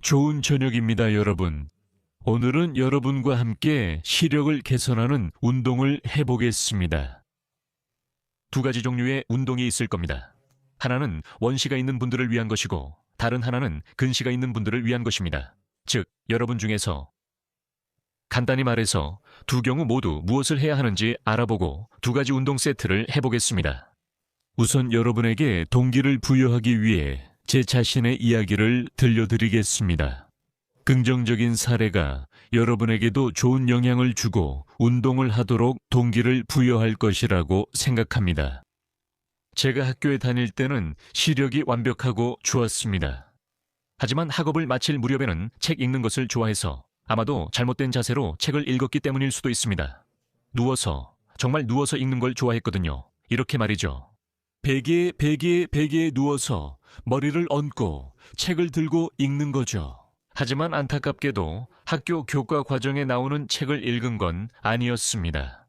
좋은 저녁입니다, 여러분. 오늘은 여러분과 함께 시력을 개선하는 운동을 해보겠습니다. 두 가지 종류의 운동이 있을 겁니다. 하나는 원시가 있는 분들을 위한 것이고, 다른 하나는 근시가 있는 분들을 위한 것입니다. 즉, 여러분 중에서 간단히 말해서 두 경우 모두 무엇을 해야 하는지 알아보고 두 가지 운동 세트를 해보겠습니다. 우선 여러분에게 동기를 부여하기 위해 제 자신의 이야기를 들려드리겠습니다. 긍정적인 사례가 여러분에게도 좋은 영향을 주고 운동을 하도록 동기를 부여할 것이라고 생각합니다. 제가 학교에 다닐 때는 시력이 완벽하고 좋았습니다. 하지만 학업을 마칠 무렵에는 책 읽는 것을 좋아해서 아마도 잘못된 자세로 책을 읽었기 때문일 수도 있습니다. 정말 누워서 읽는 걸 좋아했거든요. 이렇게 말이죠. 베개에 누워서 머리를 얹고 책을 들고 읽는 거죠. 하지만 안타깝게도 학교 교과 과정에 나오는 책을 읽은 건 아니었습니다.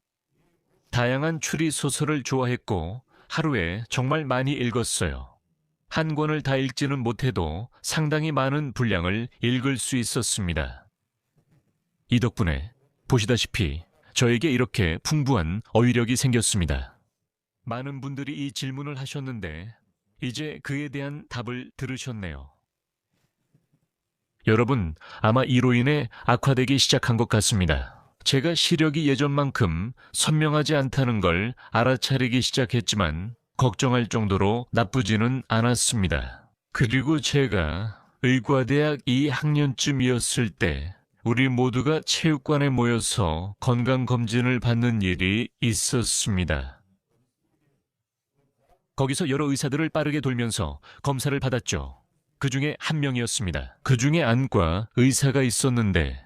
다양한 추리 소설을 좋아했고 하루에 정말 많이 읽었어요. 한 권을 다 읽지는 못해도 상당히 많은 분량을 읽을 수 있었습니다. 이 덕분에 보시다시피 저에게 이렇게 풍부한 어휘력이 생겼습니다. 많은 분들이 이 질문을 하셨는데 이제 그에 대한 답을 들으셨네요. 여러분, 아마 이로 인해 악화되기 시작한 것 같습니다. 제가 시력이 예전만큼 선명하지 않다는 걸 알아차리기 시작했지만 걱정할 정도로 나쁘지는 않았습니다. 그리고 제가 의과대학 2학년쯤이었을 때 우리 모두가 체육관에 모여서 건강검진을 받는 일이 있었습니다. 거기서 여러 의사들을 빠르게 돌면서 검사를 받았죠. 그 중에 한 명이었습니다. 그 중에 안과 의사가 있었는데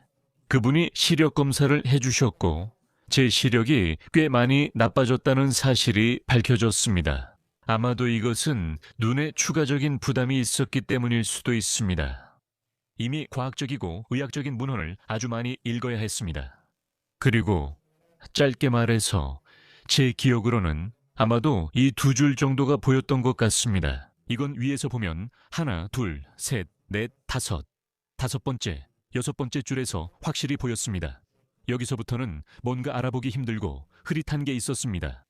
그분이 시력 검사를 해주셨고 제 시력이 꽤 많이 나빠졌다는 사실이 밝혀졌습니다. 아마도 이것은 눈에 추가적인 부담이 있었기 때문일 수도 있습니다. 이미 과학적이고 의학적인 문헌을 아주 많이 읽어야 했습니다. 그리고 짧게 말해서 제 기억으로는 아마도 이 두 줄 정도가 보였던 것 같습니다. 이건 위에서 보면 하나, 둘, 셋, 넷, 다섯 번째, 여섯 번째 줄에서 확실히 보였습니다. 여기서부터는 뭔가 알아보기 힘들고 흐릿한 게 있었습니다.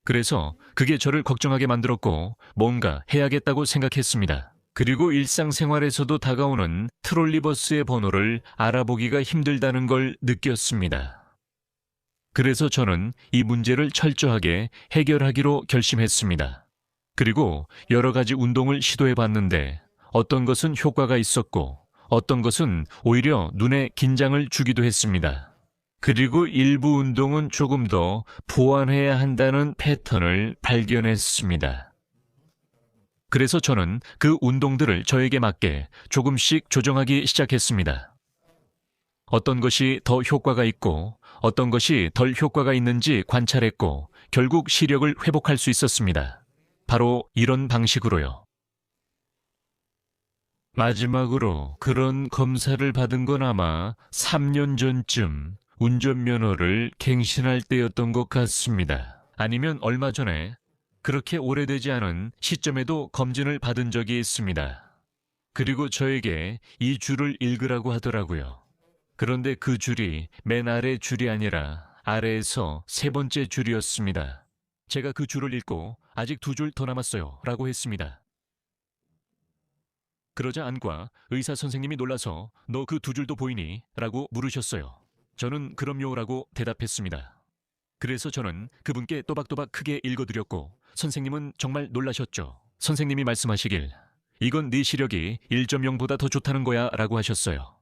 그래서 그게 저를 걱정하게 만들었고 뭔가 해야겠다고 생각했습니다. 그리고 일상생활에서도 다가오는 트롤리버스의 번호를 알아보기가 힘들다는 걸 느꼈습니다. 그래서 저는 이 문제를 철저하게 해결하기로 결심했습니다. 그리고 여러 가지 운동을 시도해 봤는데 어떤 것은 효과가 있었고 어떤 것은 오히려 눈에 긴장을 주기도 했습니다. 그리고 일부 운동은 조금 더 보완해야 한다는 패턴을 발견했습니다. 그래서 저는 그 운동들을 저에게 맞게 조금씩 조정하기 시작했습니다. 어떤 것이 더 효과가 있고 어떤 것이 덜 효과가 있는지 관찰했고 결국 시력을 회복할 수 있었습니다. 바로 이런 방식으로요. 마지막으로 그런 검사를 받은 건 아마 3년 전쯤 운전면허를 갱신할 때였던 것 같습니다. 아니면 얼마 전에 그렇게 오래되지 않은 시점에도 검진을 받은 적이 있습니다. 그리고 저에게 이 줄을 읽으라고 하더라고요. 그런데 그 줄이 맨 아래 줄이 아니라 아래에서 세 번째 줄이었습니다. 제가 그 줄을 읽고 아직 두 줄 더 남았어요 라고 했습니다. 그러자 안과 의사 선생님이 놀라서 너 그 두 줄도 보이니? 라고 물으셨어요. 저는 그럼요 라고 대답했습니다. 그래서 저는 그분께 또박또박 크게 읽어드렸고 선생님은 정말 놀라셨죠. 선생님이 말씀하시길 이건 네 시력이 1.0보다 더 좋다는 거야 라고 하셨어요.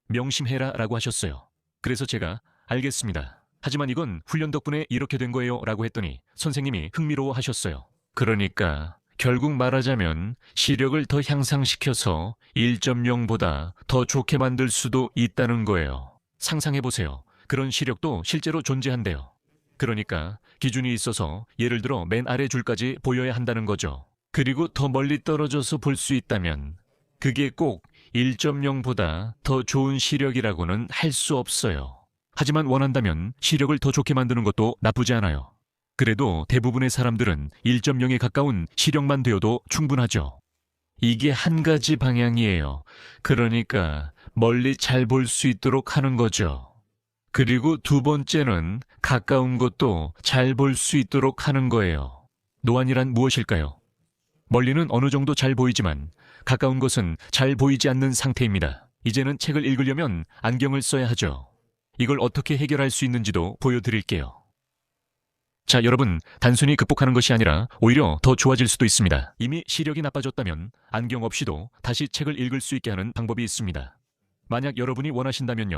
명심해라 라고 하셨어요. 그래서 제가 알겠습니다. 하지만 이건 훈련 덕분에 이렇게 된 거예요 라고 했더니 선생님이 흥미로워 하셨어요. 그러니까 결국 말하자면 시력을 더 향상시켜서 1.0보다 더 좋게 만들 수도 있다는 거예요. 상상해보세요. 그런 시력도 실제로 존재한대요. 그러니까 기준이 있어서 예를 들어 맨 아래 줄까지 보여야 한다는 거죠. 그리고 더 멀리 떨어져서 볼 수 있다면 그게 꼭 1.0보다 더 좋은 시력이라고는 할 수 없어요. 하지만 원한다면 시력을 더 좋게 만드는 것도 나쁘지 않아요. 그래도 대부분의 사람들은 1.0에 가까운 시력만 되어도 충분하죠. 이게 한 가지 방향이에요. 그러니까 멀리 잘 볼 수 있도록 하는 거죠. 그리고 두 번째는 가까운 것도 잘 볼 수 있도록 하는 거예요. 노안이란 무엇일까요? 멀리는 어느 정도 잘 보이지만 가까운 것은 잘 보이지 않는 상태입니다. 이제는 책을 읽으려면 안경을 써야 하죠. 이걸 어떻게 해결할 수 있는지도 보여드릴게요. 자, 여러분, 단순히 극복하는 것이 아니라 오히려 더 좋아질 수도 있습니다. 이미 시력이 나빠졌다면 안경 없이도 다시 책을 읽을 수 있게 하는 방법이 있습니다. 만약 여러분이 원하신다면요.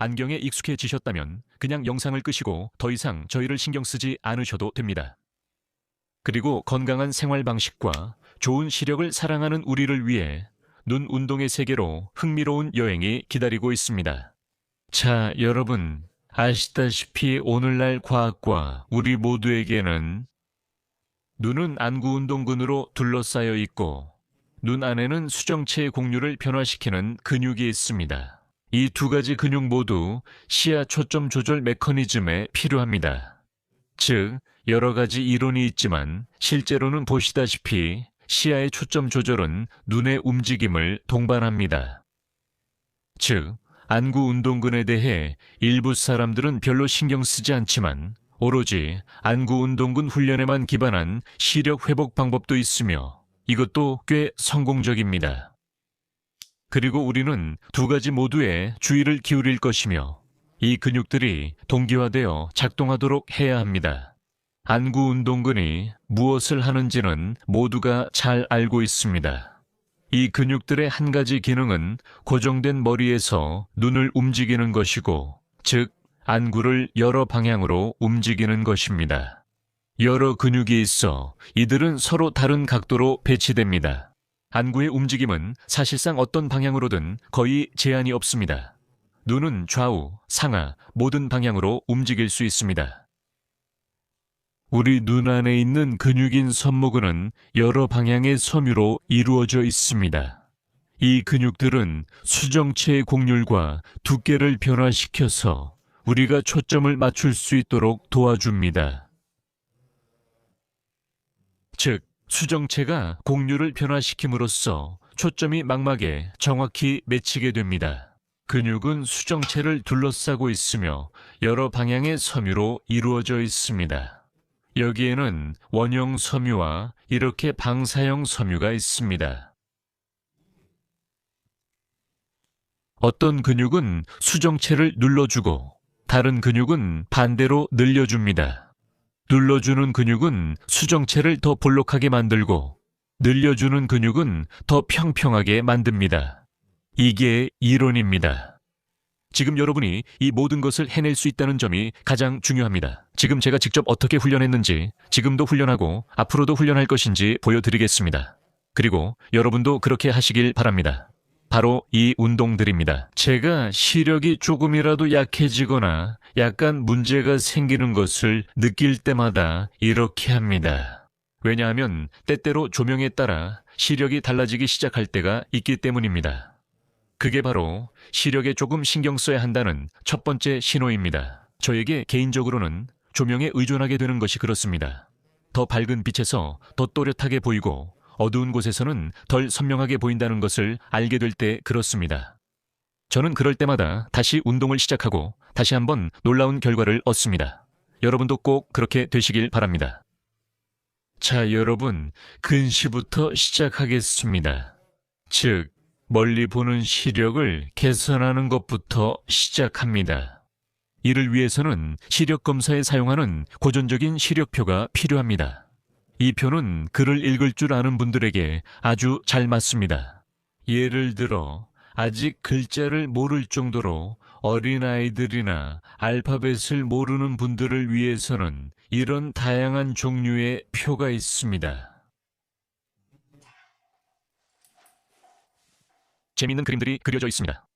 안경에 익숙해지셨다면 그냥 영상을 끄시고 더 이상 저희를 신경 쓰지 않으셔도 됩니다. 그리고 건강한 생활 방식과 좋은 시력을 사랑하는 우리를 위해 눈 운동의 세계로 흥미로운 여행이 기다리고 있습니다. 자, 여러분, 아시다시피 오늘날 과학과 우리 모두에게는 눈은 안구 운동근으로 둘러싸여 있고 눈 안에는 수정체의 곡률을 변화시키는 근육이 있습니다. 이 두 가지 근육 모두 시야 초점 조절 메커니즘에 필요합니다. 즉, 여러 가지 이론이 있지만 실제로는 보시다시피 시야의 초점 조절은 눈의 움직임을 동반합니다. 즉, 안구 운동근에 대해 일부 사람들은 별로 신경 쓰지 않지만 오로지 안구 운동근 훈련에만 기반한 시력 회복 방법도 있으며 이것도 꽤 성공적입니다. 그리고 우리는 두 가지 모두에 주의를 기울일 것이며 이 근육들이 동기화되어 작동하도록 해야 합니다. 안구 운동근이 무엇을 하는지는 모두가 잘 알고 있습니다. 이 근육들의 한 가지 기능은 고정된 머리에서 눈을 움직이는 것이고, 즉 안구를 여러 방향으로 움직이는 것입니다. 여러 근육이 있어 이들은 서로 다른 각도로 배치됩니다. 안구의 움직임은 사실상 어떤 방향으로든 거의 제한이 없습니다. 눈은 좌우, 상하, 모든 방향으로 움직일 수 있습니다. 우리 눈 안에 있는 근육인 섬모근은 여러 방향의 섬유로 이루어져 있습니다. 이 근육들은 수정체의 곡률과 두께를 변화시켜서 우리가 초점을 맞출 수 있도록 도와줍니다. 즉, 수정체가 곡률을 변화시킴으로써 초점이 망막에 정확히 맺히게 됩니다. 근육은 수정체를 둘러싸고 있으며 여러 방향의 섬유로 이루어져 있습니다. 여기에는 원형 섬유와 이렇게 방사형 섬유가 있습니다. 어떤 근육은 수정체를 눌러주고 다른 근육은 반대로 늘려줍니다. 눌러주는 근육은 수정체를 더 볼록하게 만들고 늘려주는 근육은 더 평평하게 만듭니다. 이게 이론입니다. 지금 여러분이 이 모든 것을 해낼 수 있다는 점이 가장 중요합니다. 지금 제가 직접 어떻게 훈련했는지, 지금도 훈련하고 앞으로도 훈련할 것인지 보여드리겠습니다. 그리고 여러분도 그렇게 하시길 바랍니다. 바로 이 운동들입니다. 제가 시력이 조금이라도 약해지거나 약간 문제가 생기는 것을 느낄 때마다 이렇게 합니다. 왜냐하면 때때로 조명에 따라 시력이 달라지기 시작할 때가 있기 때문입니다. 그게 바로 시력에 조금 신경 써야 한다는 첫 번째 신호입니다. 저에게 개인적으로는 조명에 의존하게 되는 것이 그렇습니다. 더 밝은 빛에서 더 또렷하게 보이고 어두운 곳에서는 덜 선명하게 보인다는 것을 알게 될 때 그렇습니다. 저는 그럴 때마다 다시 운동을 시작하고 다시 한번 놀라운 결과를 얻습니다. 여러분도 꼭 그렇게 되시길 바랍니다. 자, 여러분, 근시부터 시작하겠습니다. 즉, 멀리 보는 시력을 개선하는 것부터 시작합니다. 이를 위해서는 시력 검사에 사용하는 고전적인 시력표가 필요합니다. 이 표는 글을 읽을 줄 아는 분들에게 아주 잘 맞습니다. 예를 들어 아직 글자를 모를 정도로 어린아이들이나 알파벳을 모르는 분들을 위해서는 이런 다양한 종류의 표가 있습니다. 재미있는 그림들이 그려져 있습니다.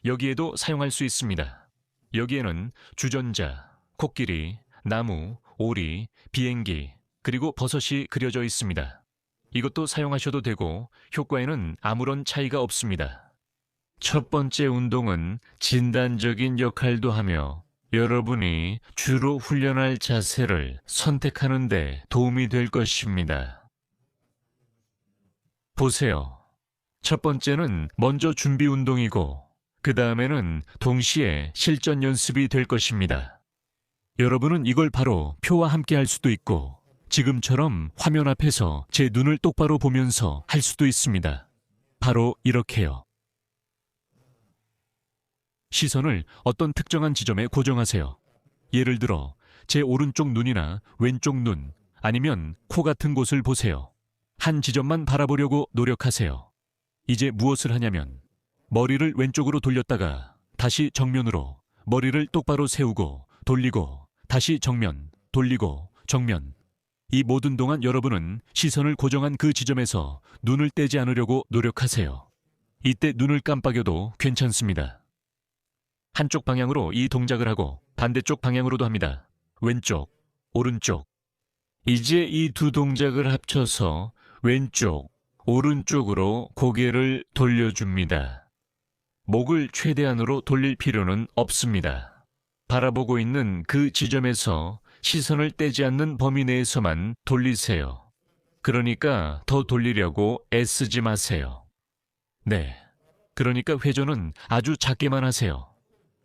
여기에도 사용할 수 있습니다. 여기에는 주전자, 코끼리, 나무, 오리, 비행기, 그리고 버섯이 그려져 있습니다. 이것도 사용하셔도 되고 효과에는 아무런 차이가 없습니다. 첫 번째 운동은 진단적인 역할도 하며 여러분이 주로 훈련할 자세를 선택하는 데 도움이 될 것입니다. 보세요. 첫 번째는 먼저 준비 운동이고, 그 다음에는 동시에 실전 연습이 될 것입니다. 여러분은 이걸 바로 표와 함께 할 수도 있고, 지금처럼 화면 앞에서 제 눈을 똑바로 보면서 할 수도 있습니다. 바로 이렇게요. 시선을 어떤 특정한 지점에 고정하세요. 예를 들어 제 오른쪽 눈이나 왼쪽 눈, 아니면 코 같은 곳을 보세요. 한 지점만 바라보려고 노력하세요. 이제 무엇을 하냐면 머리를 왼쪽으로 돌렸다가 다시 정면으로, 머리를 똑바로 세우고 돌리고 다시 정면, 돌리고 정면. 이 모든 동안 여러분은 시선을 고정한 그 지점에서 눈을 떼지 않으려고 노력하세요. 이때 눈을 깜빡여도 괜찮습니다. 한쪽 방향으로 이 동작을 하고 반대쪽 방향으로도 합니다. 왼쪽, 오른쪽. 이제 이 두 동작을 합쳐서 왼쪽, 오른쪽으로 고개를 돌려줍니다. 목을 최대한으로 돌릴 필요는 없습니다. 바라보고 있는 그 지점에서 시선을 떼지 않는 범위 내에서만 돌리세요. 그러니까 더 돌리려고 애쓰지 마세요. 네. 그러니까 회전은 아주 작게만 하세요.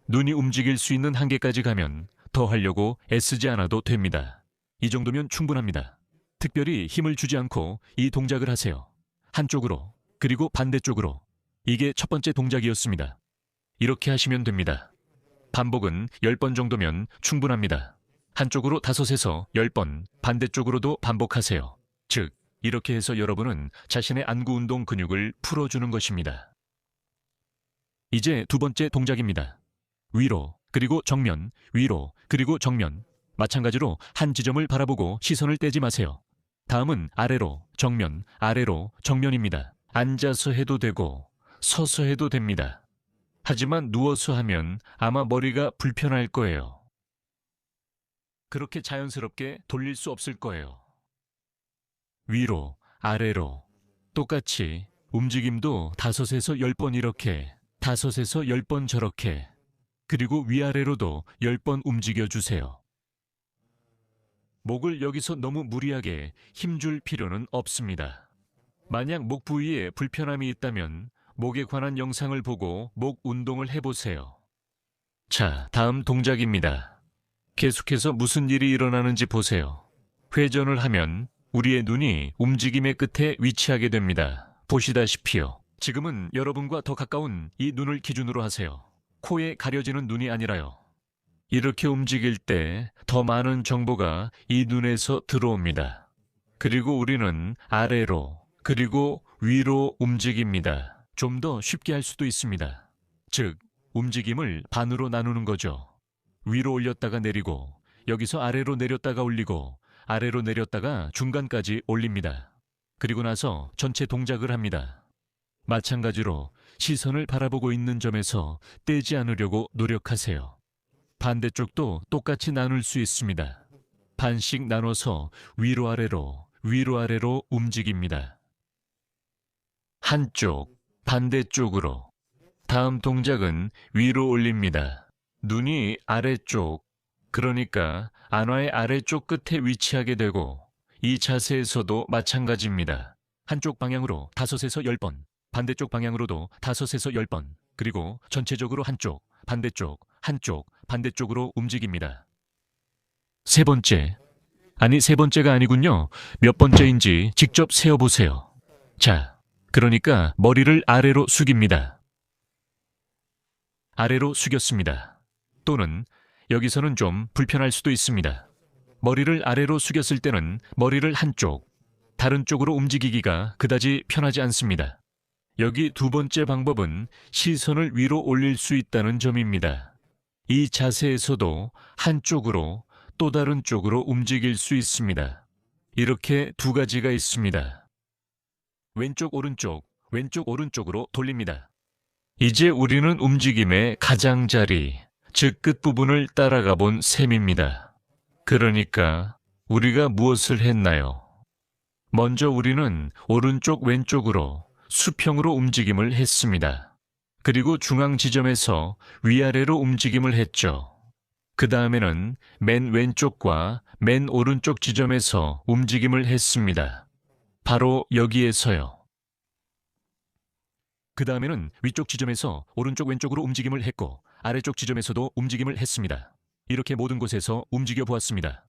눈이 움직일 수 있는 한계까지 가면 더 하려고 애쓰지 않아도 됩니다. 이 정도면 충분합니다. 특별히 힘을 주지 않고 이 동작을 하세요. 한쪽으로, 그리고 반대쪽으로. 이게 첫 번째 동작이었습니다. 이렇게 하시면 됩니다. 반복은 10번 정도면 충분합니다. 한쪽으로 5에서 10번, 반대쪽으로도 반복하세요. 즉, 이렇게 해서 여러분은 자신의 안구 운동 근육을 풀어주는 것입니다. 이제 두 번째 동작입니다. 위로, 그리고 정면, 위로, 그리고 정면. 마찬가지로 한 지점을 바라보고 시선을 떼지 마세요. 다음은 아래로, 정면, 아래로, 정면입니다. 앉아서 해도 되고 서서 해도 됩니다. 하지만 누워서 하면 아마 머리가 불편할 거예요. 그렇게 자연스럽게 돌릴 수 없을 거예요. 위로, 아래로 똑같이 움직임도 5에서 10번 이렇게, 5에서 10번 저렇게, 그리고 위아래로도 10번 움직여주세요. 목을 여기서 너무 무리하게 힘줄 필요는 없습니다. 만약 목 부위에 불편함이 있다면 목에 관한 영상을 보고 목 운동을 해보세요. 자, 다음 동작입니다. 계속해서 무슨 일이 일어나는지 보세요. 회전을 하면 우리의 눈이 움직임의 끝에 위치하게 됩니다. 보시다시피요. 지금은 여러분과 더 가까운 이 눈을 기준으로 하세요. 코에 가려지는 눈이 아니라요. 이렇게 움직일 때 더 많은 정보가 이 눈에서 들어옵니다. 그리고 우리는 아래로, 그리고 위로 움직입니다. 좀 더 쉽게 할 수도 있습니다. 즉, 움직임을 반으로 나누는 거죠. 위로 올렸다가 내리고, 여기서 아래로 내렸다가 올리고, 아래로 내렸다가 중간까지 올립니다. 그리고 나서 전체 동작을 합니다. 마찬가지로 시선을 바라보고 있는 점에서 떼지 않으려고 노력하세요. 반대쪽도 똑같이 나눌 수 있습니다. 반씩 나눠서 위로 아래로 움직입니다. 한쪽, 반대쪽으로. 다음 동작은 위로 올립니다. 눈이 아래쪽, 그러니까 안화의 아래쪽 끝에 위치하게 되고, 이 자세에서도 마찬가지입니다. 한쪽 방향으로 5에서 10번, 반대쪽 방향으로도 5에서 10번, 그리고 전체적으로 한쪽, 반대쪽, 한쪽, 반대쪽으로 움직입니다. 세 번째. 아니, 세 번째가 아니군요. 몇 번째인지 직접 세어보세요. 자, 그러니까 머리를 아래로 숙입니다. 아래로 숙였습니다. 또는 여기서는 좀 불편할 수도 있습니다. 머리를 아래로 숙였을 때는 머리를 한쪽, 다른 쪽으로 움직이기가 그다지 편하지 않습니다. 여기 두 번째 방법은 시선을 위로 올릴 수 있다는 점입니다. 이 자세에서도 한쪽으로 또 다른 쪽으로 움직일 수 있습니다. 이렇게 두 가지가 있습니다. 왼쪽 오른쪽, 왼쪽 오른쪽으로 돌립니다. 이제 우리는 움직임의 가장자리, 즉 끝부분을 따라가 본 셈입니다. 그러니까 우리가 무엇을 했나요? 먼저 우리는 오른쪽 왼쪽으로 수평으로 움직임을 했습니다. 그리고 중앙 지점에서 위아래로 움직임을 했죠. 그 다음에는 맨 왼쪽과 맨 오른쪽 지점에서 움직임을 했습니다. 바로 여기에서요. 그 다음에는 위쪽 지점에서 오른쪽 왼쪽으로 움직임을 했고 아래쪽 지점에서도 움직임을 했습니다. 이렇게 모든 곳에서 움직여 보았습니다.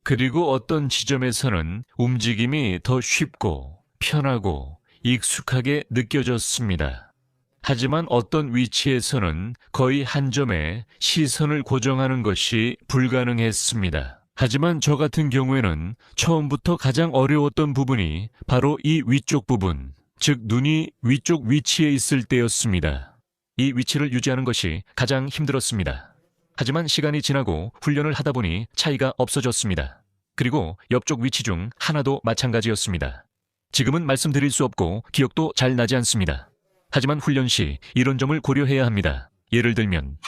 그리고 어떤 지점에서는 움직임이 더 쉽고 편하고 익숙하게 느껴졌습니다. 하지만 어떤 위치에서는 거의 한 점에 시선을 고정하는 것이 불가능했습니다. 하지만 저 같은 경우에는 처음부터 가장 어려웠던 부분이 바로 이 위쪽 부분, 즉 눈이 위쪽 위치에 있을 때였습니다. 이 위치를 유지하는 것이 가장 힘들었습니다. 하지만 시간이 지나고 훈련을 하다 보니 차이가 없어졌습니다. 그리고 옆쪽 위치 중 하나도 마찬가지였습니다. 지금은 말씀드릴 수 없고 기억도 잘 나지 않습니다. 하지만 훈련 시 이런 점을 고려해야 합니다. 예를 들면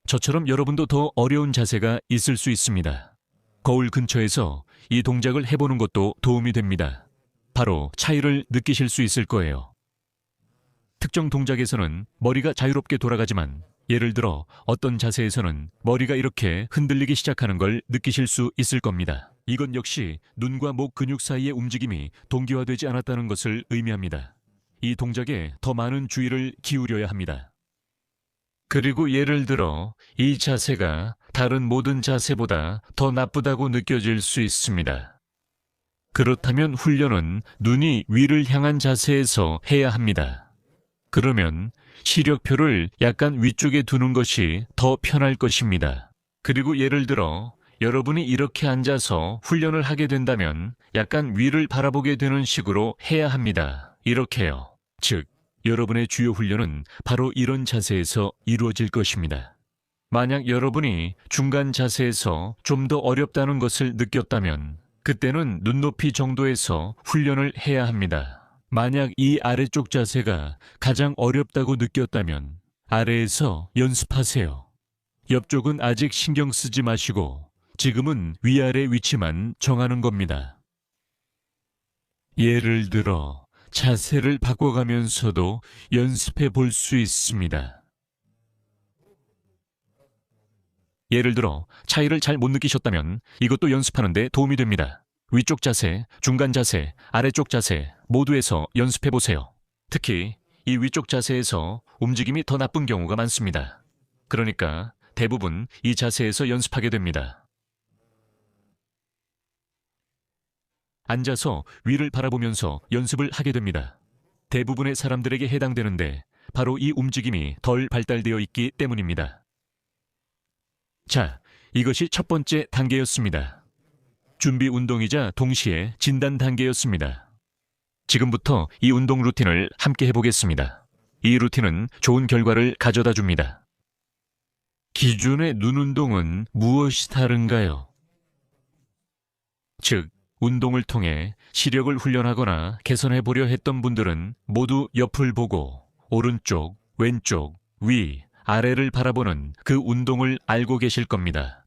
저처럼 여러분도 더 어려운 자세가 있을 수 있습니다. 거울 근처에서 이 동작을 해보는 것도 도움이 됩니다. 바로 차이를 느끼실 수 있을 거예요. 특정 동작에서는 머리가 자유롭게 돌아가지만 예를 들어 어떤 자세에서는 머리가 이렇게 흔들리기 시작하는 걸 느끼실 수 있을 겁니다. 이건 역시 눈과 목 근육 사이의 움직임이 동기화되지 않았다는 것을 의미합니다. 이 동작에 더 많은 주의를 기울여야 합니다. 그리고 예를 들어 이 자세가 다른 모든 자세보다 더 나쁘다고 느껴질 수 있습니다. 그렇다면 훈련은 눈이 위를 향한 자세에서 해야 합니다. 그러면 시력표를 약간 위쪽에 두는 것이 더 편할 것입니다. 그리고 예를 들어 여러분이 이렇게 앉아서 훈련을 하게 된다면 약간 위를 바라보게 되는 식으로 해야 합니다. 이렇게요. 즉, 여러분의 주요 훈련은 바로 이런 자세에서 이루어질 것입니다. 만약 여러분이 중간 자세에서 좀 더 어렵다는 것을 느꼈다면 그때는 눈높이 정도에서 훈련을 해야 합니다. 만약 이 아래쪽 자세가 가장 어렵다고 느꼈다면 아래에서 연습하세요. 옆쪽은 아직 신경 쓰지 마시고 지금은 위아래 위치만 정하는 겁니다. 예를 들어 자세를 바꿔가면서도 연습해 볼 수 있습니다. 예를 들어 차이를 잘 못 느끼셨다면 이것도 연습하는 데 도움이 됩니다. 위쪽 자세, 중간 자세, 아래쪽 자세 모두에서 연습해 보세요. 특히 이 위쪽 자세에서 움직임이 더 나쁜 경우가 많습니다. 그러니까 대부분 이 자세에서 연습하게 됩니다. 앉아서 위를 바라보면서 연습을 하게 됩니다. 대부분의 사람들에게 해당되는데 바로 이 움직임이 덜 발달되어 있기 때문입니다. 자, 이것이 첫 번째 단계였습니다. 준비 운동이자 동시에 진단 단계였습니다. 지금부터 이 운동 루틴을 함께 해보겠습니다. 이 루틴은 좋은 결과를 가져다 줍니다. 기존의 눈 운동은 무엇이 다른가요? 즉, 운동을 통해 시력을 훈련하거나 개선해 보려 했던 분들은 모두 옆을 보고 오른쪽, 왼쪽, 위, 아래를 바라보는 그 운동을 알고 계실 겁니다.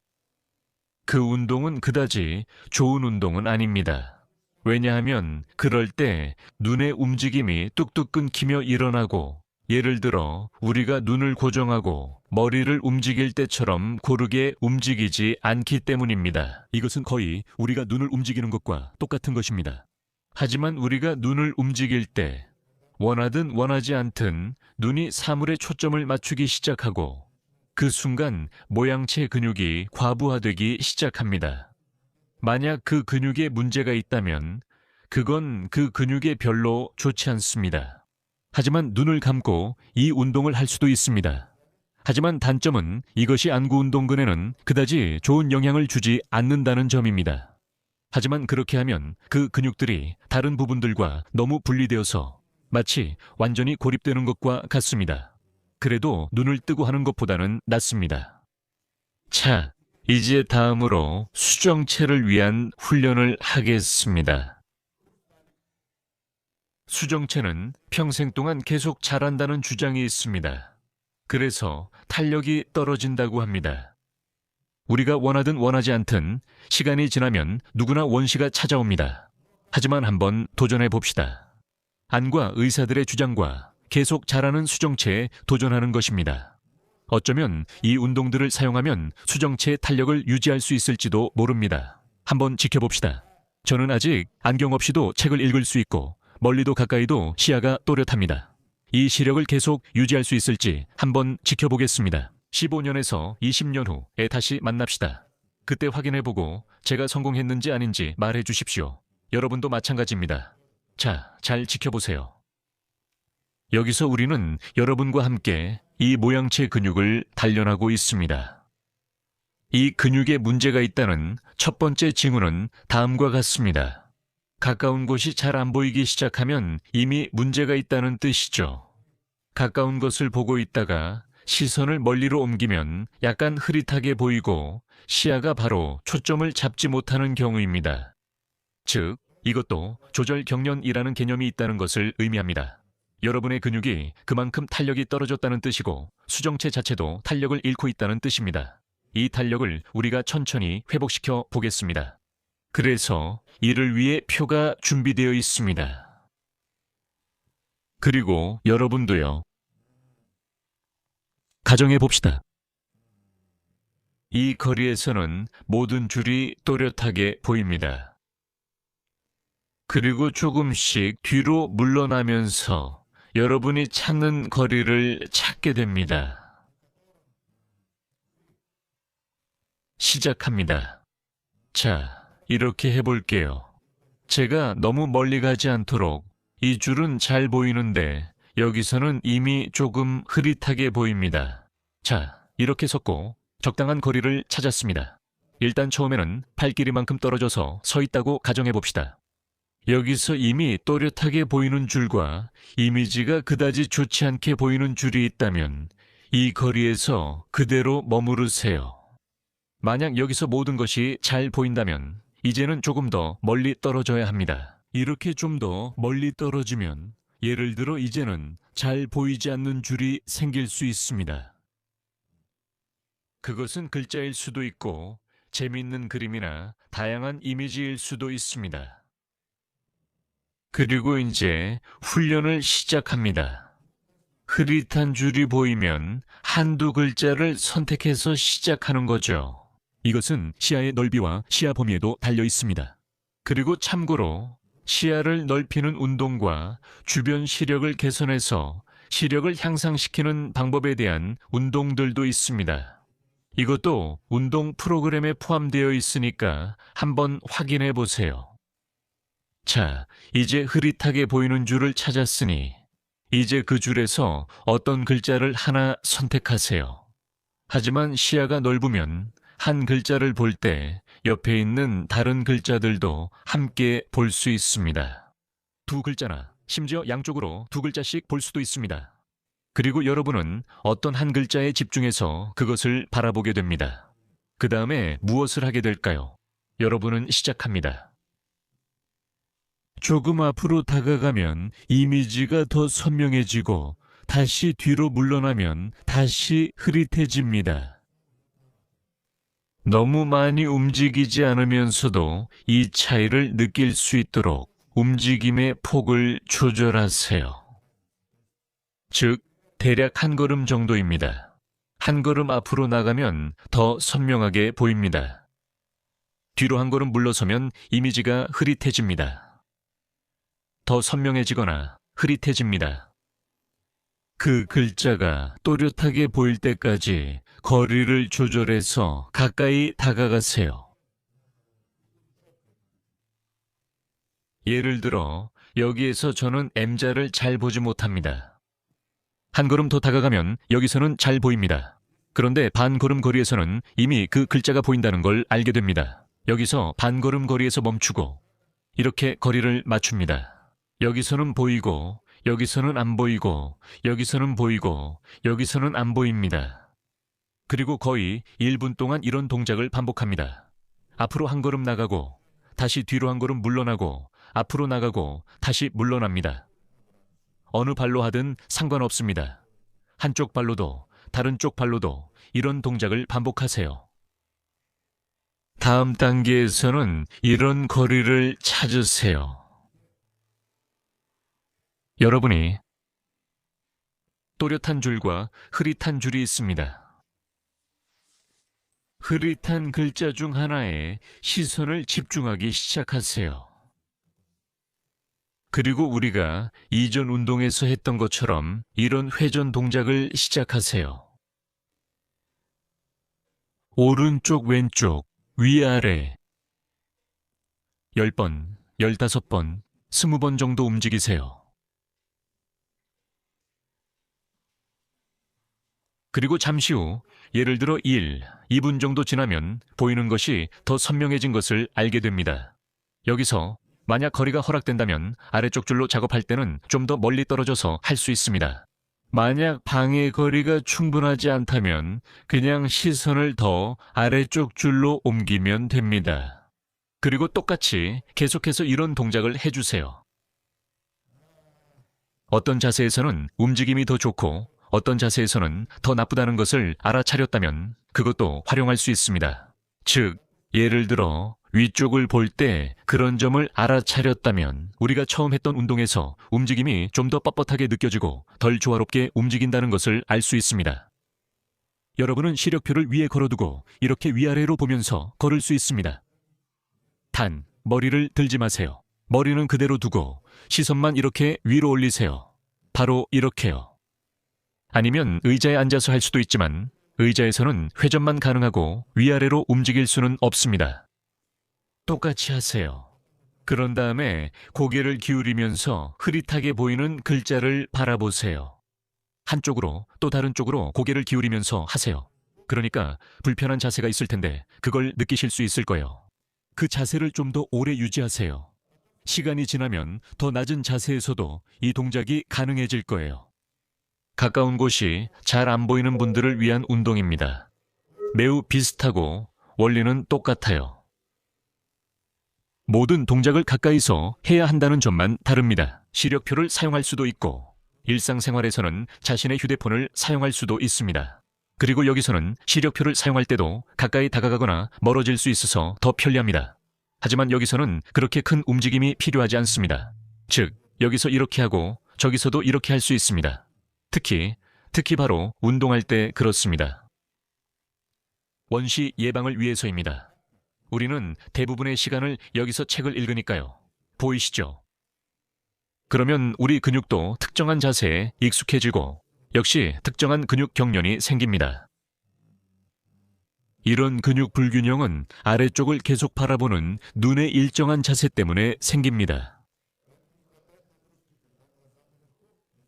그 운동은 그다지 좋은 운동은 아닙니다. 왜냐하면 그럴 때 눈의 움직임이 뚝뚝 끊기며 일어나고 예를 들어 우리가 눈을 고정하고 머리를 움직일 때처럼 고르게 움직이지 않기 때문입니다. 이것은 거의 우리가 눈을 움직이는 것과 똑같은 것입니다. 하지만 우리가 눈을 움직일 때 원하든 원하지 않든 눈이 사물에 초점을 맞추기 시작하고 그 순간 모양체 근육이 과부하되기 시작합니다. 만약 그 근육에 문제가 있다면 그건 그 근육에 별로 좋지 않습니다. 하지만 눈을 감고 이 운동을 할 수도 있습니다. 하지만 단점은 이것이 안구 운동근에는 그다지 좋은 영향을 주지 않는다는 점입니다. 하지만 그렇게 하면 그 근육들이 다른 부분들과 너무 분리되어서 마치 완전히 고립되는 것과 같습니다. 그래도 눈을 뜨고 하는 것보다는 낫습니다. 자, 이제 다음으로 수정체를 위한 훈련을 하겠습니다. 수정체는 평생 동안 계속 자란다는 주장이 있습니다. 그래서 탄력이 떨어진다고 합니다. 우리가 원하든 원하지 않든 시간이 지나면 누구나 원시가 찾아옵니다. 하지만 한번 도전해 봅시다. 안과 의사들의 주장과 계속 자라는 수정체에 도전하는 것입니다. 어쩌면 이 운동들을 사용하면 수정체의 탄력을 유지할 수 있을지도 모릅니다. 한번 지켜봅시다. 저는 아직 안경 없이도 책을 읽을 수 있고 멀리도 가까이도 시야가 또렷합니다. 이 시력을 계속 유지할 수 있을지 한번 지켜보겠습니다. 15년에서 20년 후에 다시 만납시다. 그때 확인해보고 제가 성공했는지 아닌지 말해 주십시오. 여러분도 마찬가지입니다. 자, 잘 지켜보세요. 여기서 우리는 여러분과 함께 이 모양체 근육을 단련하고 있습니다. 이 근육에 문제가 있다는 첫 번째 징후는 다음과 같습니다. 가까운 곳이 잘 안 보이기 시작하면 이미 문제가 있다는 뜻이죠. 가까운 것을 보고 있다가 시선을 멀리로 옮기면 약간 흐릿하게 보이고 시야가 바로 초점을 잡지 못하는 경우입니다. 즉, 이것도 조절 경련이라는 개념이 있다는 것을 의미합니다. 여러분의 근육이 그만큼 탄력이 떨어졌다는 뜻이고 수정체 자체도 탄력을 잃고 있다는 뜻입니다. 이 탄력을 우리가 천천히 회복시켜 보겠습니다. 그래서 이를 위해 표가 준비되어 있습니다. 그리고 여러분도요. 가정해 봅시다. 이 거리에서는 모든 줄이 또렷하게 보입니다. 그리고 조금씩 뒤로 물러나면서 여러분이 찾는 거리를 찾게 됩니다. 시작합니다. 자, 이렇게 해볼게요. 제가 너무 멀리 가지 않도록 이 줄은 잘 보이는데 여기서는 이미 조금 흐릿하게 보입니다. 자, 이렇게 섰고 적당한 거리를 찾았습니다. 일단 처음에는 팔길이만큼 떨어져서 서 있다고 가정해 봅시다. 여기서 이미 또렷하게 보이는 줄과 이미지가 그다지 좋지 않게 보이는 줄이 있다면 이 거리에서 그대로 머무르세요. 만약 여기서 모든 것이 잘 보인다면 이제는 조금 더 멀리 떨어져야 합니다. 이렇게 좀 더 멀리 떨어지면 예를 들어 이제는 잘 보이지 않는 줄이 생길 수 있습니다. 그것은 글자일 수도 있고 재미있는 그림이나 다양한 이미지일 수도 있습니다. 그리고 이제 훈련을 시작합니다. 흐릿한 줄이 보이면 한두 글자를 선택해서 시작하는 거죠. 이것은 시야의 넓이와 시야 범위에도 달려 있습니다. 그리고 참고로 시야를 넓히는 운동과 주변 시력을 개선해서 시력을 향상시키는 방법에 대한 운동들도 있습니다. 이것도 운동 프로그램에 포함되어 있으니까 한번 확인해 보세요. 자, 이제 흐릿하게 보이는 줄을 찾았으니 이제 그 줄에서 어떤 글자를 하나 선택하세요. 하지만 시야가 넓으면 한 글자를 볼 때 옆에 있는 다른 글자들도 함께 볼 수 있습니다. 두 글자나 심지어 양쪽으로 두 글자씩 볼 수도 있습니다. 그리고 여러분은 어떤 한 글자에 집중해서 그것을 바라보게 됩니다. 그 다음에 무엇을 하게 될까요? 여러분은 시작합니다. 조금 앞으로 다가가면 이미지가 더 선명해지고 다시 뒤로 물러나면 다시 흐릿해집니다. 너무 많이 움직이지 않으면서도 이 차이를 느낄 수 있도록 움직임의 폭을 조절하세요. 즉, 대략 한 걸음 정도입니다. 한 걸음 앞으로 나가면 더 선명하게 보입니다. 뒤로 한 걸음 물러서면 이미지가 흐릿해집니다. 더 선명해지거나 흐릿해집니다. 그 글자가 또렷하게 보일 때까지 거리를 조절해서 가까이 다가가세요. 예를 들어 여기에서 저는 M자를 잘 보지 못합니다. 한 걸음 더 다가가면 여기서는 잘 보입니다. 그런데 반 걸음 거리에서는 이미 그 글자가 보인다는 걸 알게 됩니다. 여기서 반 걸음 거리에서 멈추고 이렇게 거리를 맞춥니다. 여기서는 보이고 여기서는 안 보이고 여기서는 보이고 여기서는 안 보입니다. 그리고 거의 1분 동안 이런 동작을 반복합니다. 앞으로 한 걸음 나가고 다시 뒤로 한 걸음 물러나고 앞으로 나가고 다시 물러납니다. 어느 발로 하든 상관없습니다. 한쪽 발로도 다른 쪽 발로도 이런 동작을 반복하세요. 다음 단계에서는 이런 거리를 찾으세요. 여러분이 또렷한 줄과 흐릿한 줄이 있습니다. 흐릿한 글자 중 하나에 시선을 집중하기 시작하세요. 그리고 우리가 이전 운동에서 했던 것처럼 이런 회전 동작을 시작하세요. 오른쪽, 왼쪽, 위아래 10번, 15번, 20번 정도 움직이세요. 그리고 잠시 후 예를 들어 1, 2분 정도 지나면 보이는 것이 더 선명해진 것을 알게 됩니다. 여기서 만약 거리가 허락된다면 아래쪽 줄로 작업할 때는 좀 더 멀리 떨어져서 할 수 있습니다. 만약 방해 거리가 충분하지 않다면 그냥 시선을 더 아래쪽 줄로 옮기면 됩니다. 그리고 똑같이 계속해서 이런 동작을 해주세요. 어떤 자세에서는 움직임이 더 좋고 어떤 자세에서는 더 나쁘다는 것을 알아차렸다면 그것도 활용할 수 있습니다. 즉, 예를 들어 위쪽을 볼 때 그런 점을 알아차렸다면 우리가 처음 했던 운동에서 움직임이 좀 더 뻣뻣하게 느껴지고 덜 조화롭게 움직인다는 것을 알 수 있습니다. 여러분은 시력표를 위에 걸어두고 이렇게 위아래로 보면서 걸을 수 있습니다. 단, 머리를 들지 마세요. 머리는 그대로 두고 시선만 이렇게 위로 올리세요. 바로 이렇게요. 아니면 의자에 앉아서 할 수도 있지만 의자에서는 회전만 가능하고 위아래로 움직일 수는 없습니다. 똑같이 하세요. 그런 다음에 고개를 기울이면서 흐릿하게 보이는 글자를 바라보세요. 한쪽으로 또 다른 쪽으로 고개를 기울이면서 하세요. 그러니까 불편한 자세가 있을 텐데 그걸 느끼실 수 있을 거예요. 그 자세를 좀 더 오래 유지하세요. 시간이 지나면 더 낮은 자세에서도 이 동작이 가능해질 거예요. 가까운 곳이 잘 안 보이는 분들을 위한 운동입니다. 매우 비슷하고 원리는 똑같아요. 모든 동작을 가까이서 해야 한다는 점만 다릅니다. 시력표를 사용할 수도 있고 일상생활에서는 자신의 휴대폰을 사용할 수도 있습니다. 그리고 여기서는 시력표를 사용할 때도 가까이 다가가거나 멀어질 수 있어서 더 편리합니다. 하지만 여기서는 그렇게 큰 움직임이 필요하지 않습니다. 즉, 여기서 이렇게 하고 저기서도 이렇게 할 수 있습니다. 특히 바로 운동할 때 그렇습니다. 원시 예방을 위해서입니다. 우리는 대부분의 시간을 여기서 책을 읽으니까요. 보이시죠? 그러면 우리 근육도 특정한 자세에 익숙해지고 역시 특정한 근육 경련이 생깁니다. 이런 근육 불균형은 아래쪽을 계속 바라보는 눈의 일정한 자세 때문에 생깁니다.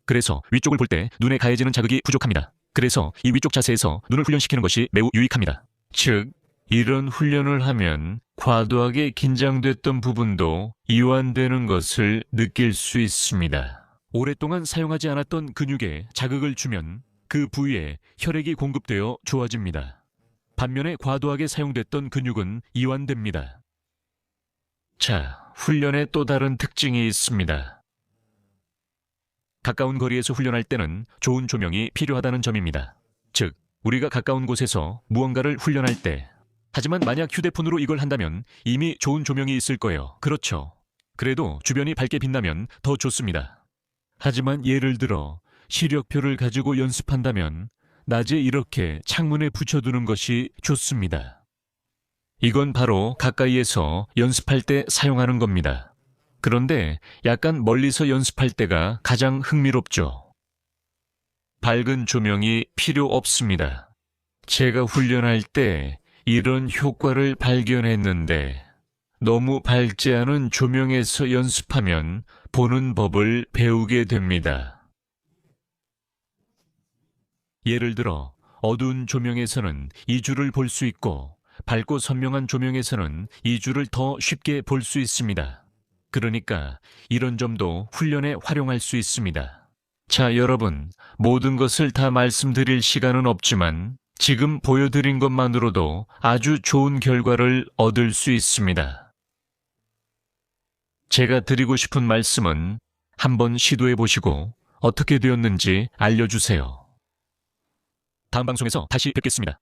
그래서 위쪽을 볼 때 눈에 가해지는 자극이 부족합니다. 그래서 이 위쪽 자세에서 눈을 훈련시키는 것이 매우 유익합니다. 즉, 이런 훈련을 하면 과도하게 긴장됐던 부분도 이완되는 것을 느낄 수 있습니다. 오랫동안 사용하지 않았던 근육에 자극을 주면 그 부위에 혈액이 공급되어 좋아집니다. 반면에 과도하게 사용됐던 근육은 이완됩니다. 자, 훈련에 또 다른 특징이 있습니다. 가까운 거리에서 훈련할 때는 좋은 조명이 필요하다는 점입니다. 즉, 우리가 가까운 곳에서 무언가를 훈련할 때 하지만 만약 휴대폰으로 이걸 한다면 이미 좋은 조명이 있을 거예요. 그렇죠. 그래도 주변이 밝게 빛나면 더 좋습니다. 하지만 예를 들어 시력표를 가지고 연습한다면 낮에 이렇게 창문에 붙여두는 것이 좋습니다. 이건 바로 가까이에서 연습할 때 사용하는 겁니다. 그런데 약간 멀리서 연습할 때가 가장 흥미롭죠. 밝은 조명이 필요 없습니다. 제가 훈련할 때 이런 효과를 발견했는데 너무 밝지 않은 조명에서 연습하면 보는 법을 배우게 됩니다. 예를 들어 어두운 조명에서는 이 줄을 볼 수 있고 밝고 선명한 조명에서는 이 줄을 더 쉽게 볼 수 있습니다. 그러니까 이런 점도 훈련에 활용할 수 있습니다. 자, 여러분, 모든 것을 다 말씀드릴 시간은 없지만 지금 보여드린 것만으로도 아주 좋은 결과를 얻을 수 있습니다. 제가 드리고 싶은 말씀은 한번 시도해 보시고 어떻게 되었는지 알려주세요. 다음 방송에서 다시 뵙겠습니다.